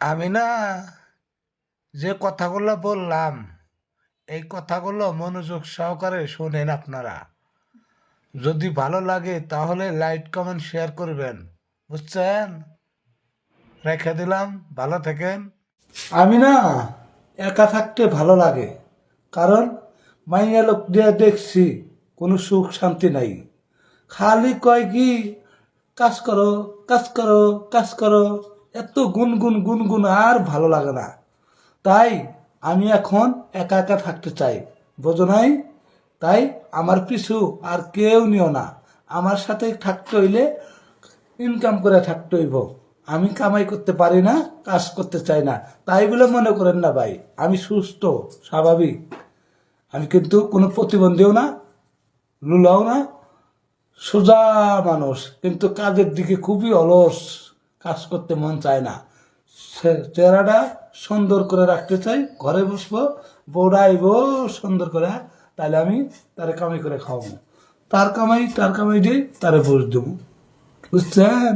আমি না যে কথাগুলো বললাম এই কথাগুলো মনোযোগ সহকারে শোনেন আপনারা। যদি ভালো লাগে তাহলে লাইক কমেন্ট শেয়ার করবেন, বুঝছেন? রেখে দিলাম, ভালো থাকেন। আমি না একা থাকতে ভালো লাগে, কারণ মাইয়া লোক দিয়ে দেখছি কোনো সুখ শান্তি নাই। খালি কয় কি, কাজ করো, কাজ করো, কাজ করো, এত গুনগুন গুনগুন আর ভালো লাগে না। তাই আমি এখন একা একা থাকতে চাই, বোঝো নাই? তাই আমার পিছু আর কেউ নিও না। আমার সাথে থাকতে হইলে ইনকাম করে থাকতে হইব। আমি কামাই করতে পারি না, কাজ করতে চাই না, তাই বলে মনে করেন না ভাই আমি সুস্থ, স্বাভাবিক। আমি কিন্তু কোনো প্রতিবন্ধীও না, লুলাও না, সোজা মানুষ, কিন্তু কাজের দিকে খুবই অলস। কাজ করতে মন চায় না। চেহারাটা সুন্দর করে রাখতে চাই, ঘরে বসবো, বউরা আইব সুন্দর করে, তাহলে আমি তারে কামাই করে খাওয়াবো। তার কামাই দিয়ে তারে বস দেবো, বুঝছেন?